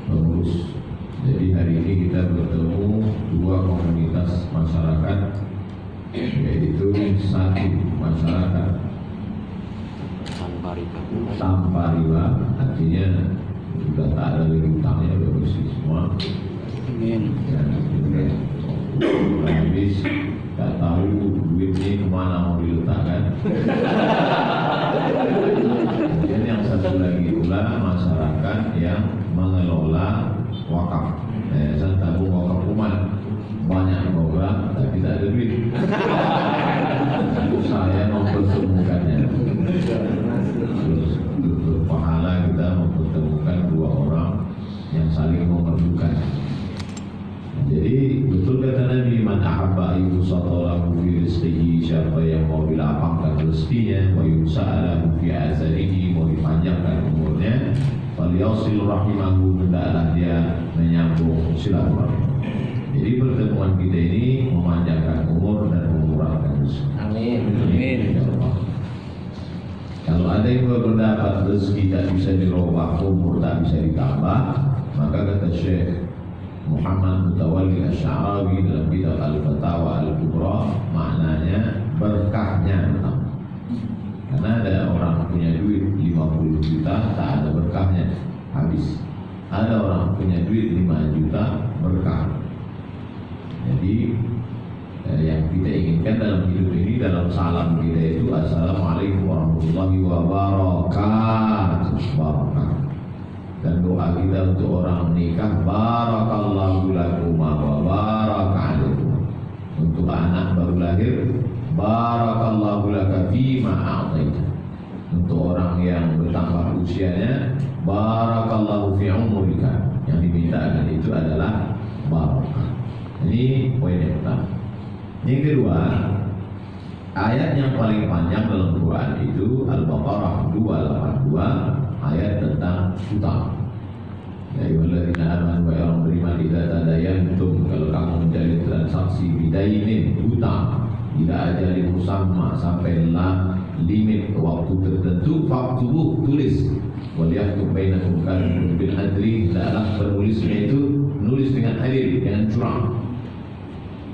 pengurus. Jadi hari ini kita bertemu dua komunitas masyarakat, yaitu satu masyarakat tanpa riba, artinya sudah tak ada lagi utangnya, sudah bersih semua. Dan habis tak tahu duit ini kemana mau diletakkan. Kemudian yang satu lagi pula masyarakat yang mengelola wakaf, yayasan tabung wakaf umat, banyak program tapi tak ada duit. Saya mempertemukannya. Terus berpahala kita mempertemukan dua orang yang saling memerlukan. Jadi betul kata Nabi, man ahabba ayyusatalahu fi rizqihi, siapa yang mau dilapangkan rezekinya, wa yusa'alahu fi azalihi, mau dipanjangkan umurnya, falyasil rahimahu, hendaklah dia menyambung silaturahim. Jadi pertemuan kita ini memanjangkan umur dan memurahkan rezeki. Amin. Amin. Ya Allah. Kalau ada yang berpendapat rezeki tak bisa dirubah, umur tak bisa ditambah, maka kata Syekh Muhammad Mutawalli Asy'arawi dalam kitab Al-Fatawa Al-Kubra, maknanya berkahnya bertambah. Karena ada orang punya duit 50 juta tak ada berkahnya, habis. Ada orang punya duit 5 juta berkah. Jadi yang kita inginkan dalam hidup ini, dalam salam kita itu Assalamualaikum warahmatullahi wabarakatuh. Barakah. Dan doa kita untuk orang menikah, barakallahu lakum wa baraka alaikum. Untuk anak baru lahir, barakallahu laka fima a'taita. Untuk orang yang bertambah usianya, barakallahu fi umurika. Yang dimintakan itu adalah barakah. Ini poin yang pertama. Yang kedua, ayat yang paling panjang dalam Quran itu Al-Baqarah 282, ayat tentang hutang. Ya ayyuhalladzina amanu, wa orang beriman, idza tadayantum, kalau kamu menjalin transaksi bidainin, hutang, tidak ajalin musamma, sampailah limit waktu tertentu, faktubuh, tulis, wal yaktub bainakum katibun bil adli, hendaklah penulisnya itu menulis dengan adil, dengan curang,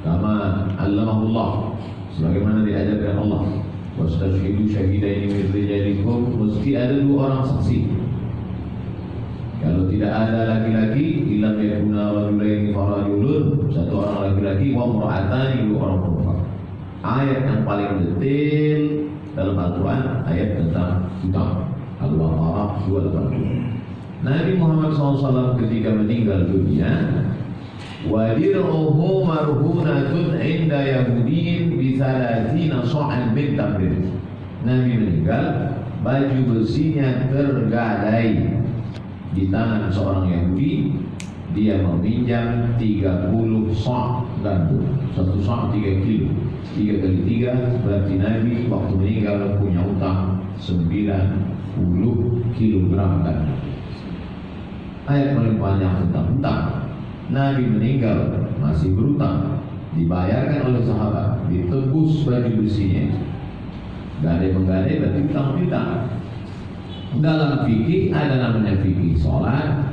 kama allamahullah, sebagaimana diajarkan Allah. Wastashhidu syahidaini min rijalikum, mesti ada dua orang saksi. Kalau tidak ada laki-laki, ilam yakuna rajulaini farajulun, satu orang laki-laki, wa imra'atani, dua orang perempuan. Ayat yang paling detail dalam Al-Quran, ayat tentang hutang. Al-Baqarah 282. Nabi Muhammad SAW ketika meninggal dunia, wa dir'uhu marhunatun inda yahudiyin bisalasina so'an min tamrin. Nabi meninggal, baju bersihnya tergadai di tangan seorang Yahudi. Dia meminjam 30 sa' gandum. Satu sa' 3 kilo. 3 kali 3 berarti Nabi waktu meninggal punya utang 90 kilogram gandum. Ayat paling panjang tentang hutang. Nabi meninggal masih berutang, dibayarkan oleh sahabat, ditebus baju bersihnya. Gadai menggadai berarti hutang-hutang. Dalam fikih ada namanya fikih sholat,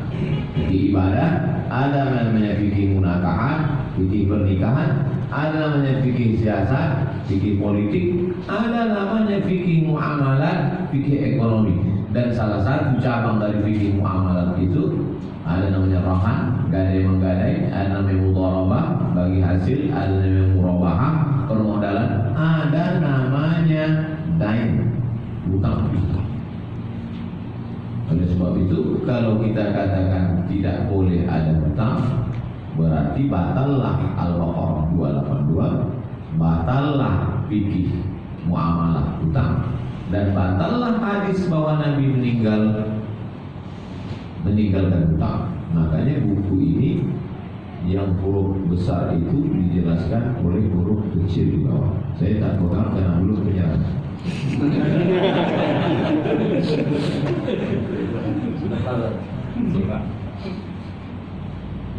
fikih ibadah, ada namanya fikih munakahat, fikih pernikahan, ada namanya fikih siasat, fikih politik, ada namanya fikih muamalat, fikih ekonomi. Dan salah satu cabang dari fikih muamalat itu ada namanya rahan, gadai menggadai, ada namanya mudharabah, bagi hasil, ada namanya murabahah, permodalan, ada namanya dain, hutang piutang. Oleh sebab itu, kalau kita katakan tidak boleh ada hutang, berarti batallah Al-Baqarah 282, batallah fikih muamalah hutang, dan batallah hadis bahwa Nabi meninggalkan hutang. Makanya buku ini yang huruf besar itu dijelaskan oleh huruf kecil di bawah. Saya tak pegang karena belum penyerang.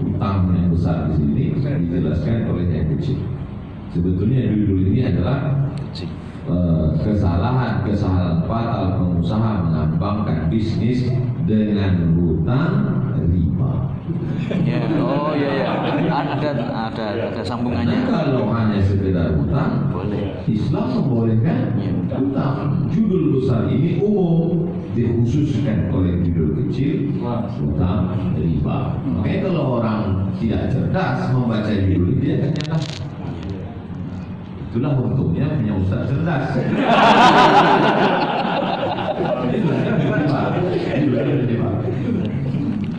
Hutang yang besar di sini dijelaskan oleh yang kecil. Sebetulnya dulu ini adalah kecil. kesalahan fatal pengusaha mengembangkan bisnis dengan hutang riba. Ya, oh ya. Ada sambungannya. Kalau hanya sekedar hutang, Boleh. Islam membolehkan hutang. Judul besar ini umum, dikhususkan oleh judul kecil hutang riba. Makanya kalau orang tidak cerdas membaca judul ini, dia akan nyala. Itulah untungnya punya ustaz cerdas.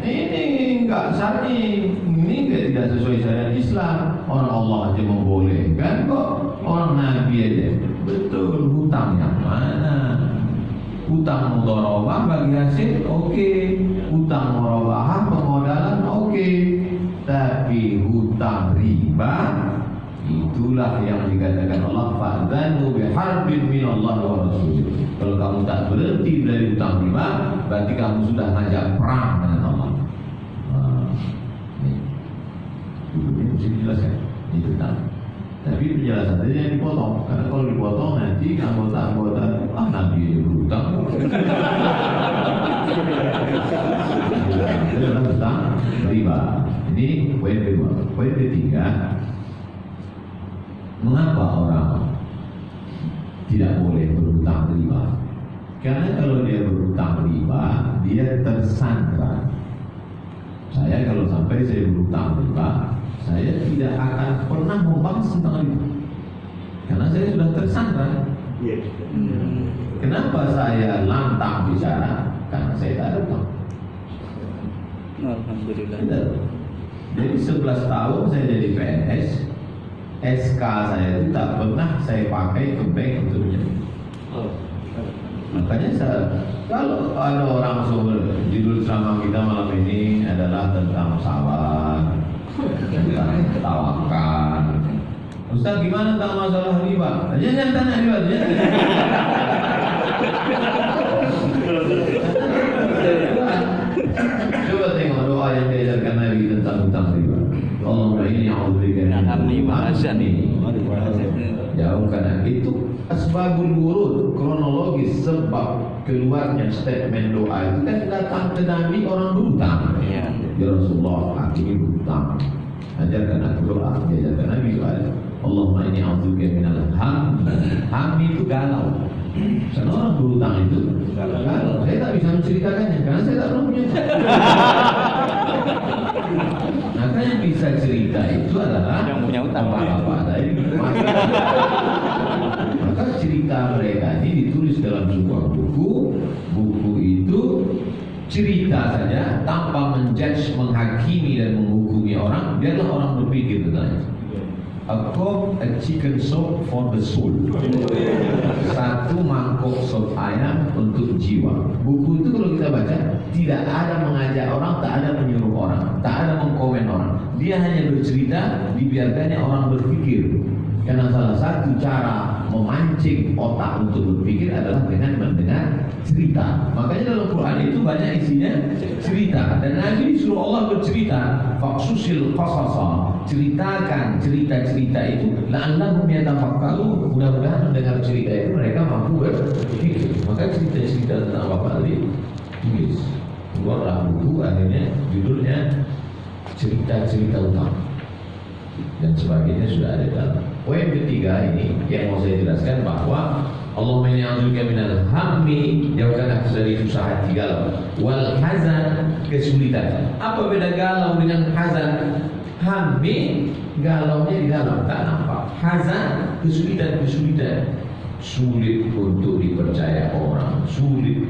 Ini enggak syar'i, ini tidak sesuai syariat Islam. Orang Allah aja membolehkan kok, orang Nabi aja. Betul, hutang yang mana? Hutang mudharabah bagi hasil, oke. Hutang murabahah permodalan, oke. Tapi hutang riba, itulah yang dikatakan Allah, fa'dzanu biharbin minallah wa rasulih. Kalau kamu tak berhenti dari hutang riba, berarti kamu sudah ngajak perang dengan Allah. Ini mesti dijelaskan. Ini tentang. Tapi penjelasan tadi yang dipotong, karena kalau dipotong nanti anggota-anggota Nabi yang berhutang. Itu adalah hutang riba. Ini poin kedua. Poin ketiga, mengapa orang tidak boleh berhutang riba? Karena kalau dia berhutang riba, dia tersandra. Saya kalau sampai saya berhutang riba, saya tidak akan pernah membahas tentang riba, karena saya sudah tersandra. Kenapa saya lantang bicara? Karena saya tak ada hutang. Alhamdulillah. Jadi 11 tahun saya jadi PNS, SK saya itu tak pernah saya pakai ke bank untuk menyetor. Makanya kalau ada orang sumber, judul ceramah kita malam ini adalah tentang sabar, tentang tawakal. Ustaz, gimana tentang masalah riba? Jangan tanya riba, Coba tengok doa yang diajarkan Nabi tentang hutang riba. Allahumma inni a'udzubika min al-hammi wal hazani. Jauhkan itu asbabul wurud, kronologis sebab keluarnya statement doa itu kan datang ke Nabi orang berhutang. Ya Rasulullah, aku ini berhutang. Ajarkan aku doa, diajarkan Nabi doa. Allahumma inni a'udzubika min al-hammi. Hammi itu galau. Karena orang berhutang itu galau. Saya tak bisa menceritakannya karena saya tak pernah punya. Maka yang bisa cerita itu adalah yang punya utang, bapak tadi. Maka cerita mereka ini ditulis dalam sebuah buku. Buku itu cerita saja tanpa menjudge, menghakimi dan menghukumi orang. Biarlah orang berpikir tentang itu. A chicken soup for the soul. Satu mangkok sop ayam untuk jiwa. Buku itu kalau kita baca, tidak ada mengajak orang, tak ada menyuruh orang, tak ada mengkomen orang. Dia hanya bercerita, dibiarkannya orang berpikir. Karena salah satu cara memancing otak untuk berpikir adalah dengan mendengar cerita. Makanya dalam Quran itu banyak isinya cerita. Dan Nabi disuruh Allah bercerita. Faqsusil qasasa. Ceritakan cerita-cerita itu. La'allahum yatafakkarun. Mudah-mudahan mendengar cerita itu mereka mampu berpikir. Maka cerita-cerita tentang Bapak tadi tulis. Keluarlah buku, akhirnya judulnya cerita-cerita utama dan sebagainya sudah ada dalam. Poin ketiga ini yang mau saya jelaskan bahwa Allahumma inni a'udzubika minal hammi, jauhkan aku dari susah hati, galau, wal hazan, kesulitan. Apa beda galau dengan hazan? Hammi galaunya di dalam, tak nampak. Hazan kesulitan, sulit untuk dipercaya orang, sulit.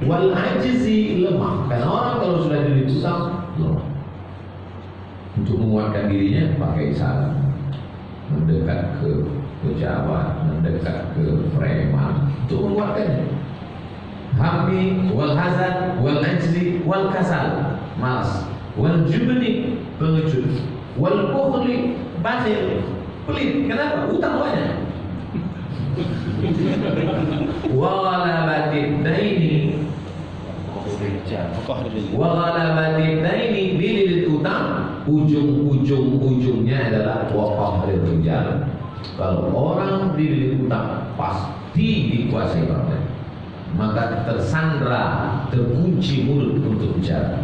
Wal ajzi, lemah. Karena orang kalau sudah jadi susah lemah. Untuk menguatkan dirinya pakai salam, mendekat ke pejabat, mendekat ke preman untuk menguatkannya. Hammi wal hazan wal ajzi wal kasal, malas, wal jubni, pengecut, wal bukhli, bakhil, pelit. Kenapa? Utang banyak. Wa ghalabatid daini, bilil utang, ujungnya adalah waqah rijal, Kalau orang dililit utang pasti dikuasai orang, maka tersandra, terkunci mulut untuk bicara.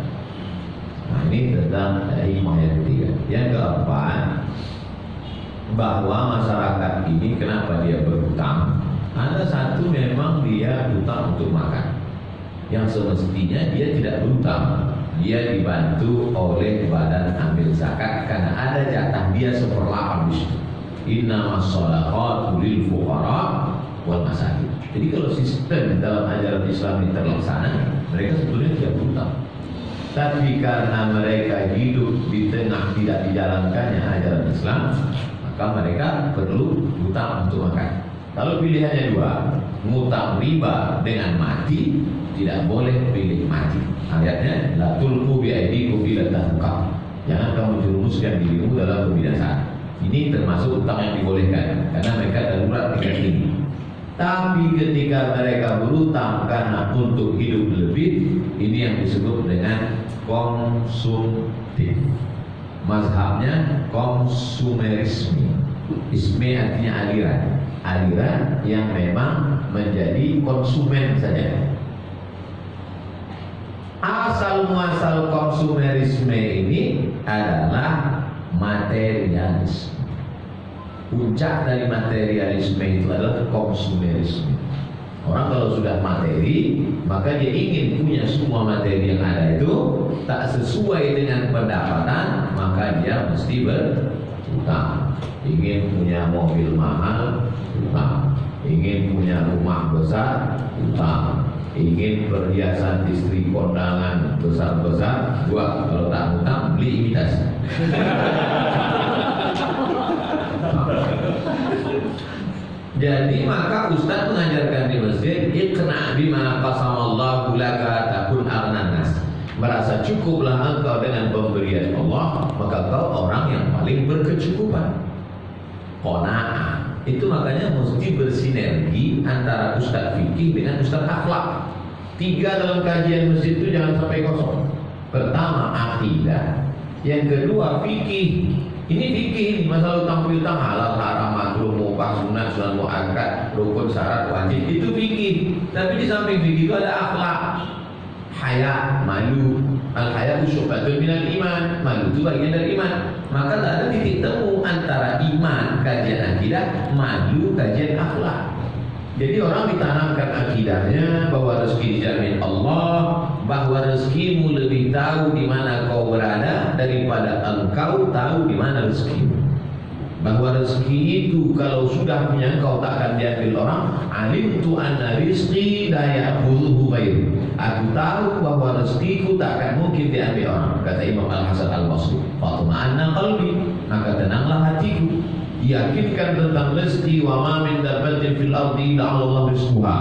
Nah, ini tentang hikmah yang ketiga. Yang keempat, bahwa masyarakat ini kenapa dia berhutang? Ada satu, memang dia hutang untuk makan, yang semestinya dia tidak berhutang. Dia dibantu oleh badan ambil zakat karena ada jatah dia 1/8 di situ. Innamas shadaqatu lil fuqara wal masakin. Jadi kalau sistem dalam ajaran Islam ini terlaksana, mereka sebetulnya tidak berhutang. Tapi karena mereka hidup di tengah tidak dijalankannya ajaran Islam, maka mereka perlu hutang untuk makan. Kalau pilihannya dua, ngutang riba dengan mati, tidak boleh pilih mati. Ayatnya, la tulqu bi aydikum ila tahluka. Jangan kamu jerumuskan dirimu dalam kebinasaan. Ini termasuk hutang yang dibolehkan karena mereka darurat dengan ini. Tapi ketika mereka berhutang karena untuk hidup lebih, ini yang disebut dengan konsumtif. Mazhabnya konsumerisme. Isme artinya aliran. Aliran yang memang menjadi konsumen saja. Asal muasal konsumerisme ini adalah materialisme. Puncak dari materialisme itu adalah konsumerisme. Orang kalau sudah materi, maka dia ingin punya semua materi yang ada itu, tak sesuai dengan pendapatan, maka dia mesti berhutang. Ingin punya mobil mahal, hutang. Ingin punya rumah besar, hutang. Ingin perhiasan istri kondangan besar-besar, buat. Kalau tak hutang, beli imitasi. Jadi maka Ustaz mengajarkan di masjid, iqna bima qasamallahu laka takun aghnan nas. Merasa cukuplah engkau dengan pemberian Allah, maka kau orang yang paling berkecukupan. Qanaah. Itu makanya mesti bersinergi antara Ustaz fikih dengan Ustaz akhlak. 3 dalam kajian masjid itu jangan sampai kosong. Pertama akidah, yang kedua fikih. Ini fikih, masalah utang piutang, halal haram makruh mubah sunat sunat muakkad rukun syarat wajib, itu fikih. Tapi di samping fikih itu ada akhlak, haya, malu. Al haya syu'batun minal iman, malu itu bagian dari iman. Maka tak ada titik temu antara iman kajian akidah, malu kajian akhlak. Jadi orang ditanamkan akidahnya bahwa rezeki dijamin Allah, bahwa rezekimu lebih tahu di mana kau berada daripada engkau tahu di mana rezekimu. Bahwa rezeki itu kalau sudah punya engkau tak akan diambil orang. Alimtu anna rizqi la ya'khudhuhu ghairu. Aku tahu bahwa rezekiku tak akan mungkin diambil orang. Kata Imam Al-Hasan Al-Basri, "Fatma'anna qalbi," maka tenanglah hatiku. Yakinkan tentang rezeki, wa ma min dabbatin fil ardi illa 'ala Allah rizquha.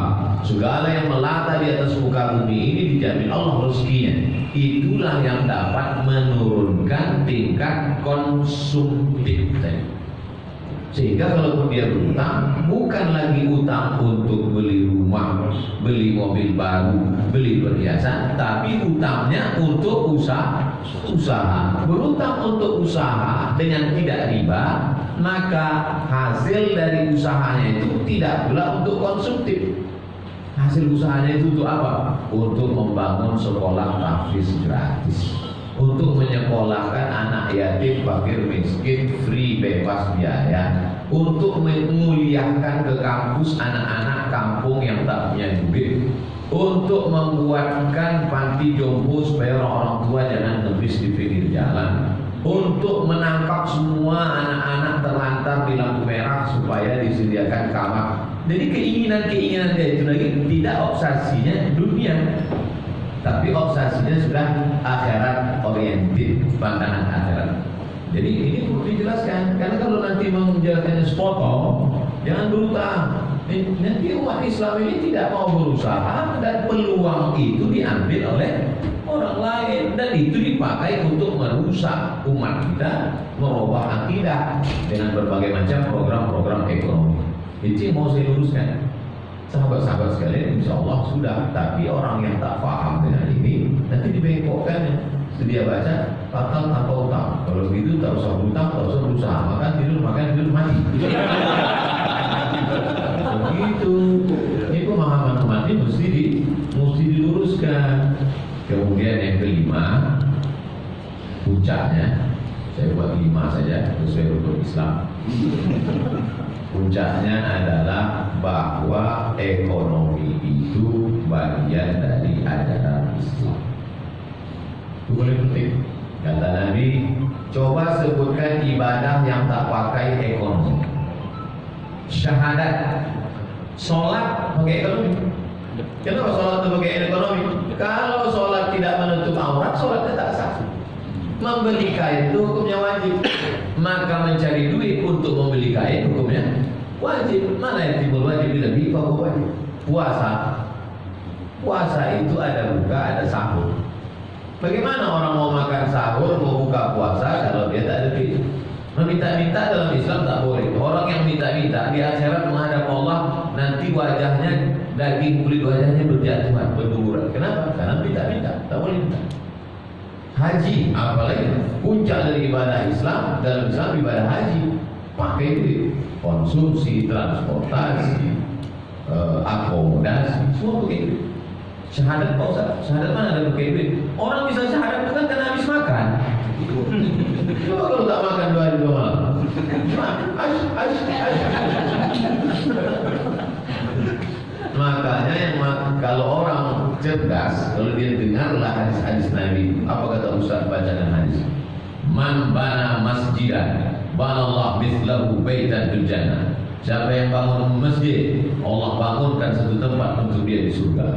Segala yang melata di atas muka bumi ini dijamin Allah rezekinya. Itulah yang dapat menurunkan tingkat konsumtif. Sehingga kalaupun dia berutang, bukan lagi utang untuk beli rumah, beli mobil baru, beli perhiasan, tapi utangnya untuk usaha. Berutang untuk usaha dengan tidak riba, maka hasil dari usahanya itu tidak pula untuk konsumtif. Hasil usahanya itu untuk apa? Untuk membangun sekolah tahfiz gratis, untuk menyekolahkan anak yatim, fakir, miskin, free, bebas biaya, untuk memuliakan ke kampus anak-anak kampung yang tak punya duit, untuk membuatkan panti jompo supaya orang tua jangan ngebis di pinggir jalan, untuk menangkap semua anak-anak terlantar di lampu merah supaya disediakan kamar. Jadi keinginan-keinginan dia itu lagi tidak obsesinya dunia, tapi obsesinya sudah akhirat oriented, pandangan akhirat. Jadi ini perlu dijelaskan, karena kalau nanti menjalankannya sepotong, jangan berutang. Nanti umat Islam ini tidak mau berusaha dan peluang itu diambil oleh orang lain, dan itu dipakai untuk merusak umat kita, merubah akidah dengan berbagai macam program-program ekonomi. Itu yang mau saya luruskan. Sahabat-sahabat sekalian, insya Allah sudah. Tapi orang yang tak paham dengan ini nanti dibengkokkan. Sedia baca fatal tanpa utang. Kalau begitu tak usah utang, tak usah berusaha, makan tidur mati. Begitu. Ini pemahaman umat ini mesti diluruskan. Kemudian yang kelima, puncaknya, saya buat 5 saja sesuai rukun Islam. Puncaknya adalah bahwa ekonomi itu bagian dari ajaran Islam. Itu paling penting. Kata Nabi, coba sebutkan ibadah yang tak pakai ekonomi. Syahadat, sholat pakai ekonomi. Kenapa sholat itu pakai ekonomi? Kalau sholat tidak menutup aurat, sholatnya tak sah. Membeli kain itu hukumnya wajib, maka mencari duit untuk membeli kain hukumnya wajib. Mana yang timbul wajib lebih bahwa wajib. Puasa itu ada buka, ada sahur. Bagaimana orang mau makan sahur, mau buka puasa kalau dia tak ada duit? Meminta-minta dalam Islam tak boleh. Orang yang minta-minta di akhirat menghadap Allah, nanti wajahnya, daging kulit wajahnya berjatuhan, berguguran. Kenapa? Karena minta-minta, tak boleh minta. Haji, apalagi puncak dari ibadah Islam, dalam Islam ibadah haji, pakai duit, konsumsi, transportasi, akomodasi, semua pakai duit. Syahadat Pak Ustaz, syahadat mana ada pakai duit? Orang bisa syahadat itu kan karena habis makan. Coba kalau tak makan 2 hari 2 malam. Makanya kalau orang cerdas, kalau dia dengarlah hadis-hadis Nabi, apa kata Ustaz bacakan hadis? Man bana masjidan, banallah mithlahu baitan fil jannah. Siapa yang bangun masjid, Allah bangunkan satu tempat untuk dia di surga.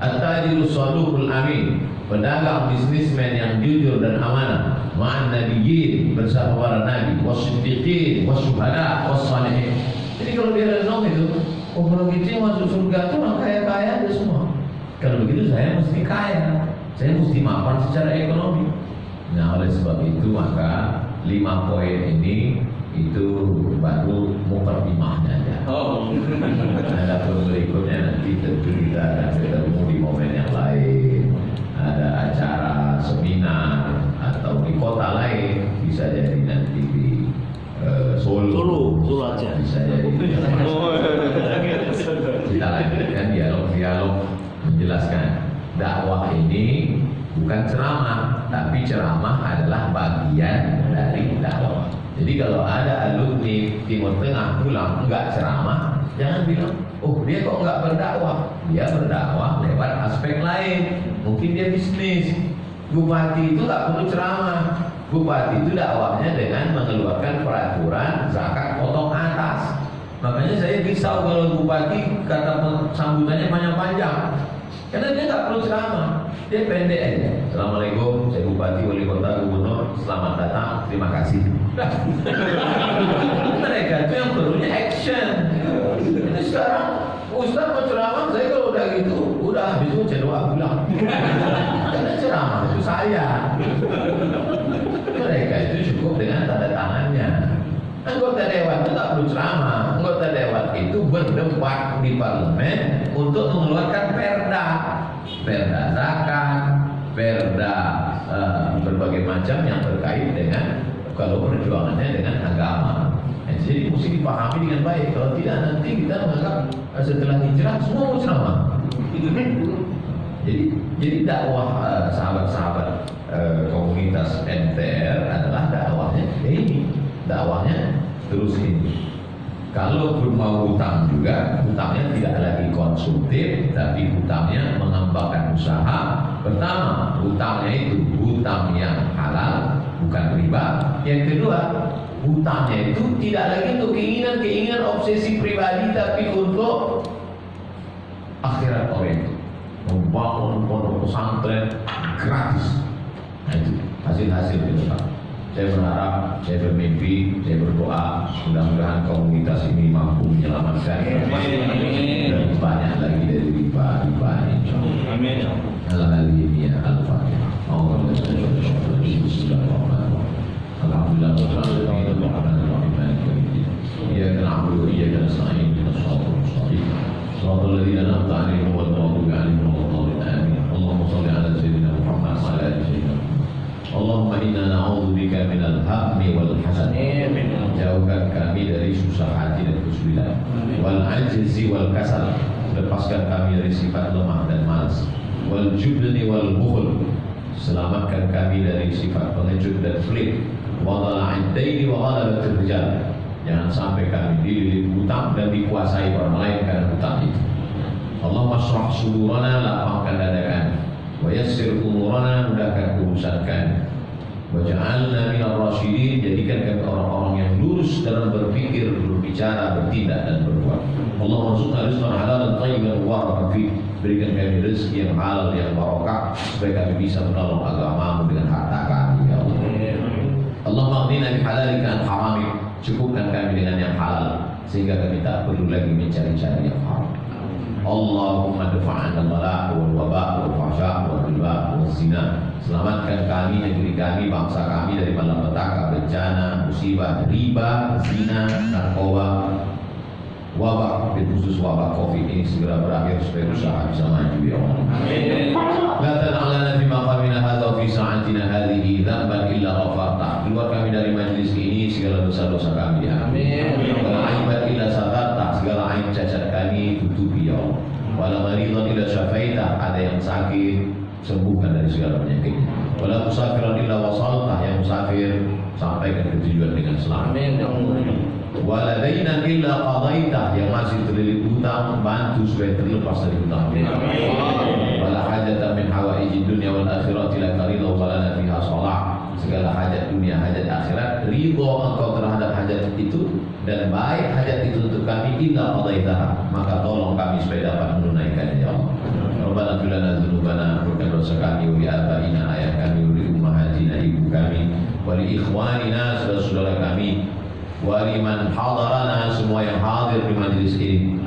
At-tajiru saduqul amin, pedagang bisnismen yang jujur dan amanah, ma'an nabiyyin, bersama para nabi, wasiddiqin, wasyuhada, wassalihin. Jadi kalau dia renung itu, oh kalau gitu masuk surga itu orang kaya-kaya aja semua. Kalau begitu saya mesti kaya, saya mesti mapan secara ekonomi. Nah oleh sebab itu maka 5 poin ini itu baru mukadimahnya aja. Ada pun berikutnya nanti tentu kita akan ketemu di momen yang lain. Ada acara seminar atau di kota lain, bisa jadi nanti di Solo aja. Bisa jadi. Kita lanjutkan dialog menjelaskan dakwah ini bukan ceramah, tapi ceramah adalah bagian dari dakwah. Jadi kalau ada alumni Timur Tengah pulang enggak ceramah, jangan bilang, oh dia kok enggak berdakwah. Dia berdakwah lewat aspek lain. Mungkin dia bisnis. Bupati itu enggak perlu ceramah. Bupati itu dakwahnya dengan mengeluarkan peraturan zakat potong atas. Makanya saya risau kalau bupati kata sambutannya panjang-panjang. Karena dia nggak perlu ceramah, dia pendek aja. Assalamualaikum, saya Bupati, Wali Kota, Gubernur, selamat datang, terima kasih. Mereka itu yang perlunya action. Ini sekarang Ustaz mau ceramah, saya kalau udah gitu, udah habis itu doa pulang. Karena ceramah itu saya. Mereka itu cukup dengan tanda tangannya. Anggota dewan itu tak perlu ceramah. Anggota dewan itu berdebat di parlemen untuk mengeluarkan perda zakat, perda berbagai macam yang terkait dengan kalau perjuangannya dengan agama. Jadi mesti dipahami dengan baik. Kalau tidak nanti kita menganggap setelah hijrah semua mau ceramah. Jadi dakwah sahabat-sahabat komunitas MTR adalah dakwahnya ini, dakwahnya terus ini. Kalaupun mau hutang juga, hutangnya tidak lagi konsumtif, tapi hutangnya mengembangkan usaha. Pertama, hutangnya itu hutang yang halal, bukan riba. Yang kedua, hutangnya itu tidak lagi untuk keinginan obsesi pribadi, tapi untuk akhirat orang itu. Membangun pondok pesantren gratis. Nah itu hasil-hasil ke depan. Saya berharap, saya bermimpi, saya berdoa, mudah-mudahan komunitas ini mampu menyelamatkan dan banyak lagi dari riba insya Allah. Amin. Al-Aliyah Al-Fatihah. Alhamdulillah. Iyyaka na'budu wa iyyaka nasta'in. Shiratal ladzina an'amta 'alaihim ghairil maghdubi 'alaihim waladdallin. Amin. Allahumma shalli 'ala sayyidina Muhammad wa 'ala ali sayyidina Muhammad. inna na'udzubika minal hammi wal hasan. Jauhkan kami dari susah hati dan kesulitan. Wal ajzi wal kasal. Lepaskan kami dari sifat lemah dan malas. Wal jubni wal bukhl. Selamatkan kami dari sifat pengecut dan pelit. Wa dhala'id daini wa ghalabatir rijal. Jangan sampai kami dililit hutang dan dikuasai orang lain karena hutang itu. Allahumma shrah sudurana, lapangkan dada kami. Wa yassir umurana, mudahkan urusan kami. Wa ja'alna minar rasyidin, jadikan kami orang-orang yang lurus dalam berpikir, berbicara, bertindak dan berbuat. Allahumma rzuqna rizqan halalan thayyiban mubarakan fi. Berikan kami rezeki yang halal yang barokah supaya kami bisa menolong agamamu dengan harta kami, ya Allah. Allahumma aghnina bihalalika an haramik. Cukupkan kami dengan yang halal sehingga kami tak perlu lagi mencari-cari yang haram. Allahumma dafa'an al-bala' wal waba' wal fahsya' wal riba wal zina. Selamatkan kami, negeri kami, bangsa kami dari malapetaka, bencana, musibah, riba, zina, narkoba, wabah, khusus wabah Covid ini segera berakhir supaya usaha bisa maju, ya Allah. La tan'alana fi maqamina hadza fi sa'atina hadhihi dzamban illa ghafarta. Keluar kami dari majlis ini segala dosa-dosa kami, ya amin. Wala aibat illa satarta, segala aib cacat kami tutupi, ya Allah. Wala maridan illa syafaita, ada yang sakit sembuhkan dari segala penyakitnya. Wala musafiran illa wasalta, yang musafir sampaikan ke tujuan dengan selamat. Amin, ya Allah. Wala dainan illa qadaita, yang masih terlilit hutang bantu supaya terlepas dari hutang. Wala hajatan min hawaijid dunya wal akhirati laka ridha wa lana fiha shalah. Segala hajat dunia, hajat akhirat, ridha engkau terhadap hajat itu dan baik hajat itu untuk kami, illa qadaitaha, maka tolong kami supaya dapat menunaikannya, ya Allah. Rabbana fir lana dzunubana, ampunkan dosa kami, wa bi abaina, ayah kami, wa li ummahatina, ibu kami, wa li ikhwanina, saudara-saudara kami, wa liman hadarana, semua yang hadir di majlis ini.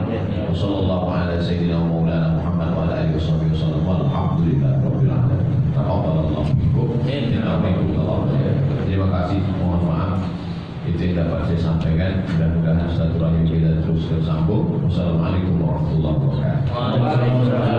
Wassallallahu ala sayyidina wa maulana Muhammad wa ala alihi wasallam. Walhamdulillahi rabbil alamin. Taqabbalallahu minkum. Terima kasih, mohon maaf itu yang dapat saya sampaikan. Mudah-mudahan silaturahmi kita terus tersambung. Wassalamualaikum warahmatullahi wabarakatuh.